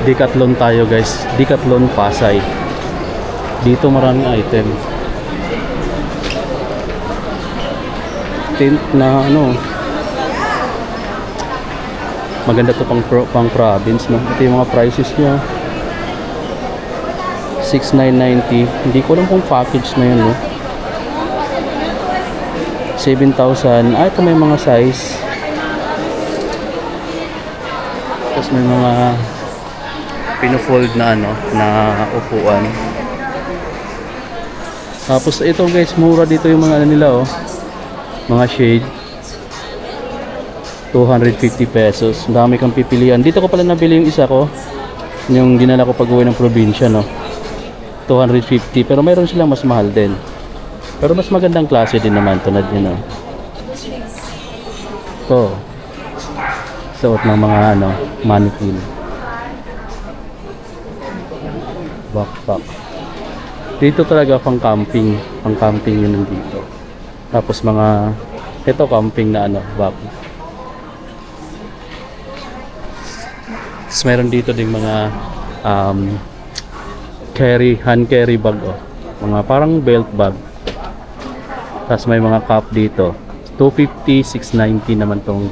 Decathlon tayo guys. Decathlon Pasay. Dito maraming item. Tint na ano. Maganda to pang province, no? Ito yung mga prices niya. 6,990. Hindi ko alam kung package na yun, no? 7,000. Ah, ito may mga size. Tapos may mga pino-fold na ano, na upuan. Tapos ito guys, mura dito yung mga ano nila, oh. Mga shade. 250 pesos. Ang dami kang pipilian. Dito ko pala nabili yung isa ko. Yung dinala ko pag-uwi ng probinsya, no. 250. Pero mayroon silang mas mahal din. Pero mas magandang klase din naman. Tulad yun, no. Ito. Suot ng mga ano, mannequin. Backpack. Dito talaga pang camping. Pang camping yun nandito. Tapos mga ito camping na ano, backpack. Tapos meron dito ding mga hand carry bag, oh. Mga parang belt bag. Tapos may mga cup dito. 250, 690 naman tong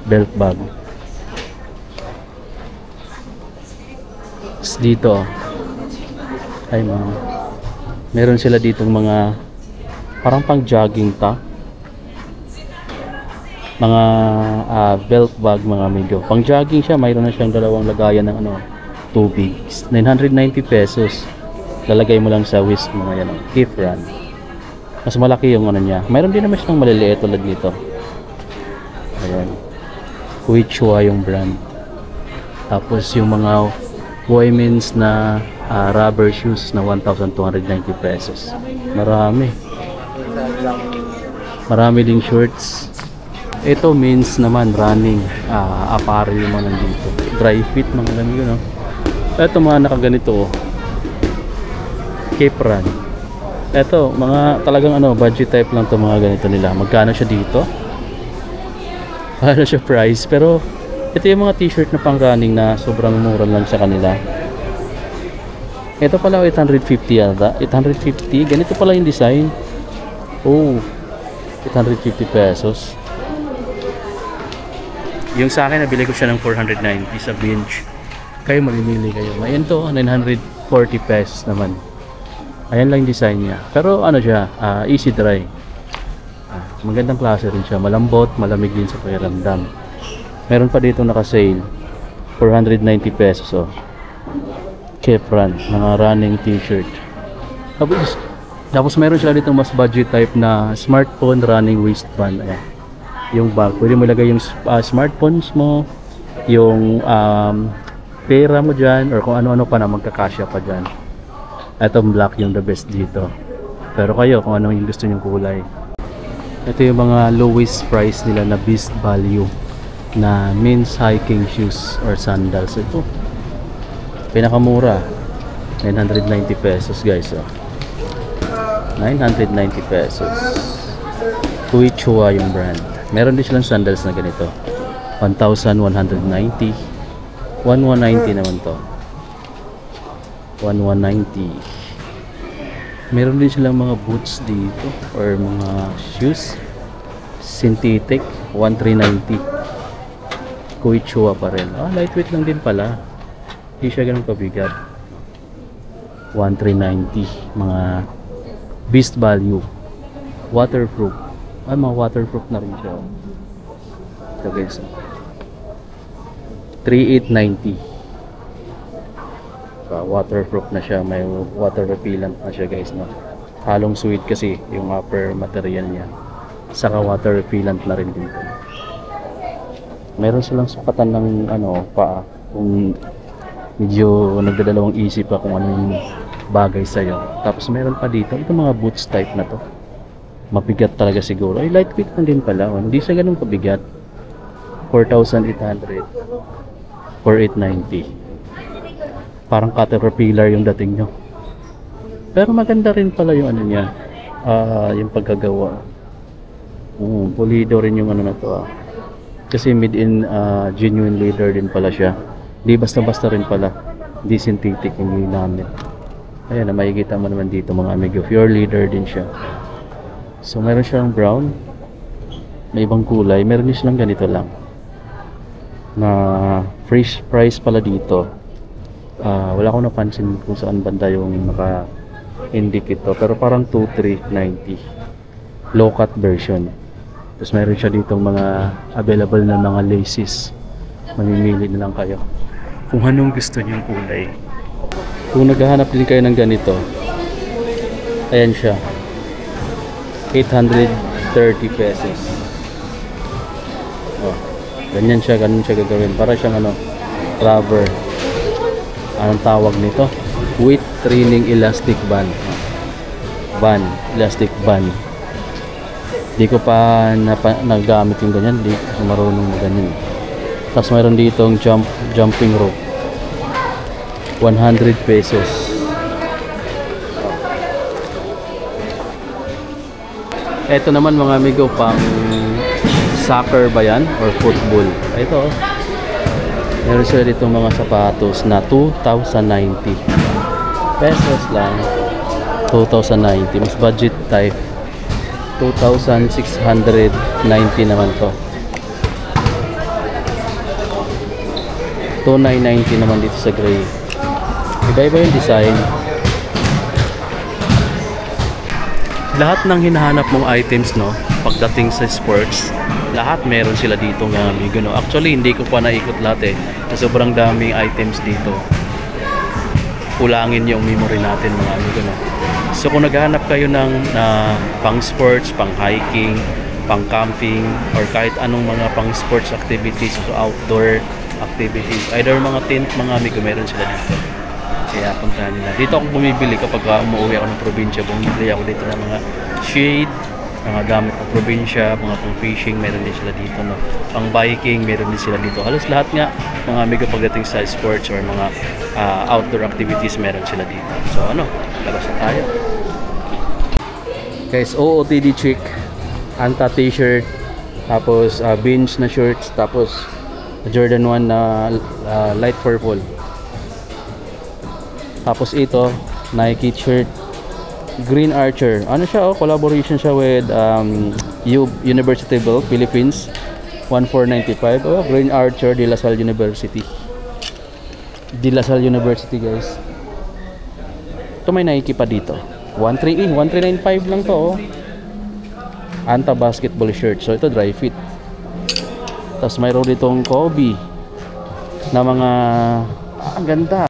belt bag. Tapos dito ay meron sila ditong mga parang pang jogging top, mga belt bag, mga medyo pang jogging siya. Mayroon na siyang dalawang lagayan ng ano, tubig. 990 pesos. Lalagay mo lang sa waist mo, yan, gift run. Mas malaki yung ano niya. Mayroon din naman siyang maliliit tulad nito. Ayan, Quechua yung brand. Tapos yung mga women's na rubber shoes na 1,290 pesos. Marami ding shorts. Ito means naman running apparel yung mga nandito. Dry fit mga ganito, no? Ito mga nakaganito, oh. Cape Run. Ito mga talagang ano, budget type lang to mga ganito nila. Magkano siya dito? Ano siya price? Pero ito yung mga t-shirt na pang running na sobrang mura lang sa kanila. Ito pala 850 yata. 850. Ganito pala yung design. Oh, 850 pesos. Yung sa akin, nabili ko siya ng 490 sa Binge. Kayo mamimili kayo. Ayan to, 940 pesos naman. Ayan lang yung design niya. Pero ano siya, easy dry. Magandang klase rin siya. Malambot, malamig din sa pakiramdam. Meron pa dito naka-sale. 490 pesos, oh. Cape Run, mga running t-shirt. Tapos meron sila dito mas budget type na smartphone running waistband. Ayan. Yung bag, pwede mo ilagay yung smartphones mo, yung pera mo dyan, or kung ano-ano pa na magkakasya pa dyan. Itong black yung the best dito. Pero kayo, kung ano yung gusto nyong kulay. Ito yung mga lowest price nila na best value na men's hiking shoes or sandals. Ito pinakamura, 990 pesos guys, oh. 990 pesos. Quechua yung brand. Meron din silang sandals na ganito, 1,190. 1,190 naman to. 1,190. Meron din silang mga boots dito or mga shoes, synthetic, 1,390. Quechua pa rin. Lightweight lang din pala. Hindi siya ganun kabigat. 1,390. Mga beast value. Waterproof. Mga waterproof na rin siya. Ito guys, 3,890. Waterproof na siya. May water repellent na siya guys, no? Halong suede kasi yung upper material niya. Saka water repellent na rin dito. Meron silang sukatan ng ano, paa. Kung medyo nagdadalawang isip pa kung ano yung bagay sa'yo. Tapos meron pa dito, ito mga boots type na to. Mabigat talaga siguro. Ay, lightweight lang din pala. Hindi siya ganun kabigat. 4,800. 4,890. Parang caterpillar yung dating nyo. Pero maganda rin pala yung ano niya. Yung pagkagawa. Pulido rin yung ano na to. Kasi made in genuine leather din pala siya. Di basta-basta rin pala. Di synthetic yung ginamit. Ayan, makikita mo naman dito mga amigo. Pure leather din siya. So, meron siyang brown. May ibang kulay. Meron din silang ganito lang. Na fresh price pala dito. Wala akong napansin kung saan banda yung naka-indicate to. Pero parang 2,390. Low cut version. Tapos meron siya ditong mga available na mga laces. Mamimili na lang kayo kung anong gusto niyong kulay. Kung naghahanap din kayo ng ganito, ayan siya, 830 pesos. Oh, ganyan siya gagawin. Para siyang rubber. Anong tawag nito? With training elastic band. Elastic band. Di ko pa nagamit yung ganyan. Di ko marunong na ganyan. Tapos mayroon ditong jumping rope. 100 pesos. Ito naman mga amigo, pang soccer ba yan? Or football? Ito. Meron sila ditong mga sapatos na 2,090 pesos lang. 2,090. Mas budget type. 2,690 naman to. 2,990 naman dito sa gray. Iba-iba yung design. Lahat ng hinahanap mong items, no, pagdating sa sports, lahat meron sila dito mga amigo, no. Actually, hindi ko pa naikot lahat Kasi sobrang daming items dito. Kulangin yung memory natin mga amigo, no. So kung naghahanap kayo ng pang sports, pang hiking, pang camping, or kahit anong mga pang sports activities o outdoor activities, either mga tent mga amigo, meron sila dito. Kaya puntahan nila. Dito ako bumibili kapag umuwi ako ng probinsya. Bumibili ako dito ng mga shade, mga gamit ng probinsya, mga pang fishing, meron din sila dito, no. Pang biking, meron din sila dito. Halos lahat nga mga amigo pagdating sa sports or mga outdoor activities, meron sila dito. So labas na tayo. Guys, OOTD chic, Anta t-shirt, tapos Binge na shorts, tapos Jordan 1 na light purple. Tapos ito, Nike shirt, Green Archer. Ano siya, collaboration siya with University of Philippines, 1495. Green Archer, De La Salle University. De La Salle University, guys. Ito may Nike pa dito. 1395 lang to, Anta basketball shirt. So ito dry fit. Tapos mayroon ditong Kobe na mga ang ganda.